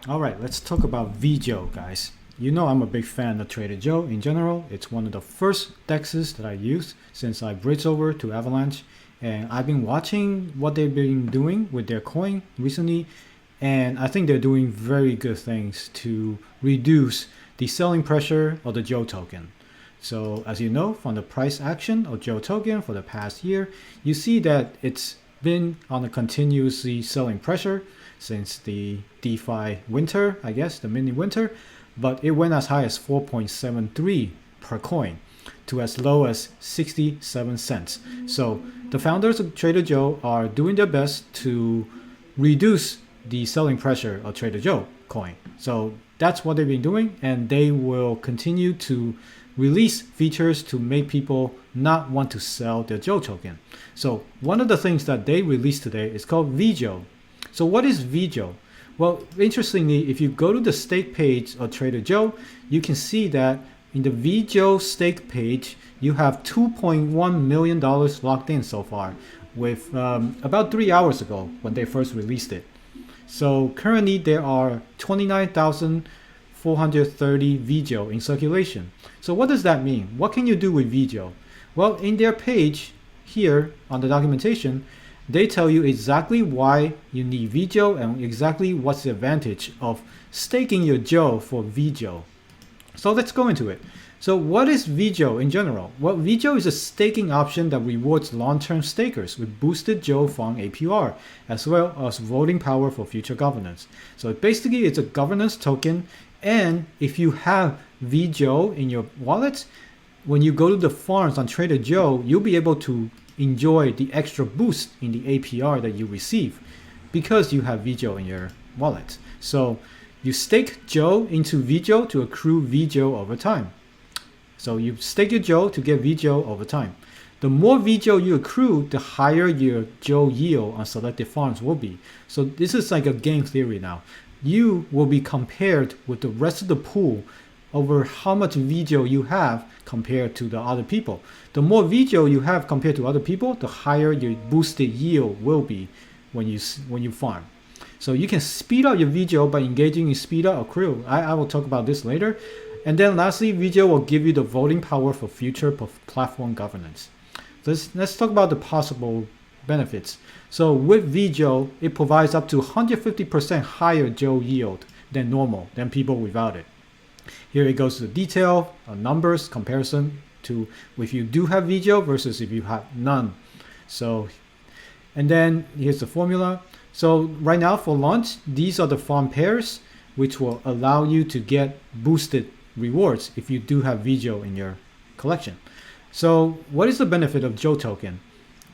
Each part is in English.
All right, let's talk about veJOE, guys. You know I'm a big fan of traderjoe in general. It's one of the first dexes that I used since I bridged over to Avalanche. And I've been watching what they've been doing with their coin recently. And I think they're doing very good things to reduce the selling pressure of the Joe token. So as you know, from the price action of Joe token for the past year, you see that it's been on a continuously selling pressure since the DeFi winter, I guess, the mini winter, but it went as high as 4.73 per coin to as low as 67 cents. So the founders of Trader Joe are doing their best to reduce the selling pressure of Trader Joe coin. So that's what they've been doing, and they will continue to release features to make people not want to sell their Joe token. So one of the things that they released today is called veJOE. So what is veJOE? Well, interestingly, if you go to the stake page of Trader Joe, you can see that in the veJOE stake page, you have $2.1 million locked in so far, with about 3 hours ago when they first released it. So currently there are 29,430 veJOE in circulation. So what does that mean? What can you do with veJOE? Well, in their page here on the documentation, they tell you exactly why you need veJOE and exactly what's the advantage of staking your Joe for veJOE. So let's go into it. So what is veJOE in general? Well, veJOE is a staking option that rewards long-term stakers with boosted Joe Fund APR, as well as voting power for future governance. So basically it's a governance token, and if you have veJOE in your wallet, when you go to the farms on Trader Joe, you'll be able to enjoy the extra boost in the APR that you receive because you have veJOE in your wallet. So you stake Joe into veJOE to accrue veJOE over time. So you stake your Joe to get veJOE over time. The more veJOE you accrue, the higher your Joe yield on selected farms will be. So this is like a game theory now. You will be compared with the rest of the pool over how much veJOE you have compared to the other people. The more veJOE you have compared to other people, the higher your boosted yield will be when you farm. So you can speed up your veJOE by engaging in speed up accrue. I will talk about this later. And then lastly, veJOE will give you the voting power for future platform governance. Let's talk about the possible benefits. So with veJOE, it provides up to 150% higher Joe yield than normal, than people without it. Here it goes to the detail, numbers, comparison to if you do have veJOE versus if you have none. So, and then here's the formula. So right now for launch, these are the farm pairs, which will allow you to get boosted rewards if you do have veJOE in your collection. So what is the benefit of Joe token?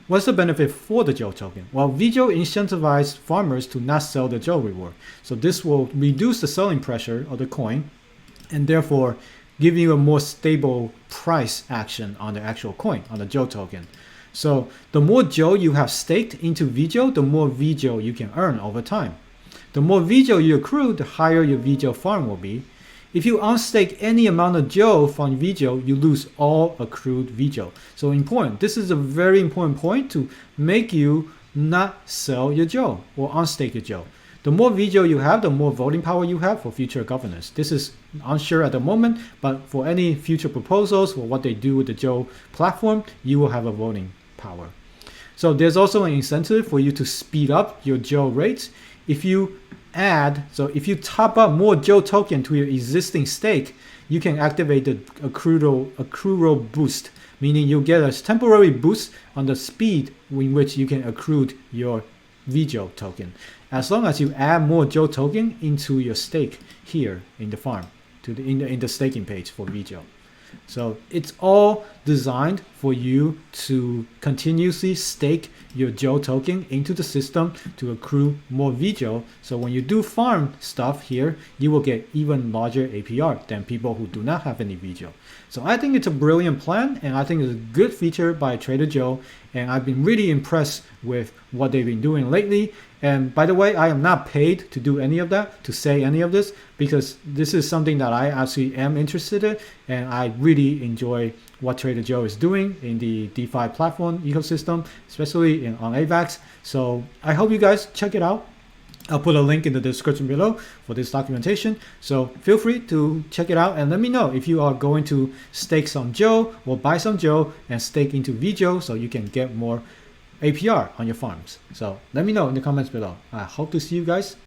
What's the benefit for the Joe token? Well, veJOE incentivizes farmers to not sell the Joe reward. So this will reduce the selling pressure of the coin and therefore give you a more stable price action on the actual coin, on the Joe token. So the more Joe you have staked into veJOE, the more veJOE you can earn over time. The more veJOE you accrue, the higher your veJOE farm will be. If you unstake any amount of Joe from veJOE, you lose all accrued veJOE. So important. This is a very important point to make you not sell your Joe or unstake your Joe. The more veJOE you have, the more voting power you have for future governance. This is unsure at the moment, but for any future proposals for what they do with the Joe platform, you will have a voting power. So there's also an incentive for you to speed up your Joe rates. If you top up more Joe token to your existing stake, you can activate the accrual boost, meaning you'll get a temporary boost on the speed in which you can accrue your veJOE token, as long as you add more Joe token into your stake here in the farm, in the staking page for veJOE. So it's all designed for you to continuously stake your Joe token into the system to accrue more veJOE. So when you do farm stuff here, you will get even larger APR than people who do not have any veJOE. So I think it's a brilliant plan, and I think it's a good feature by Trader Joe, and I've been really impressed with what they've been doing lately. And by the way, I am not paid to do any of that, to say any of this, because this is something that I actually am interested in, and I really enjoy what Trader Joe is doing in the DeFi platform ecosystem, especially on AVAX. So I hope you guys check it out. I'll put a link in the description below for this documentation. So feel free to check it out and let me know if you are going to stake some Joe or buy some Joe and stake into veJOE so you can get more APR on your farms. So let me know in the comments below. I hope to see you guys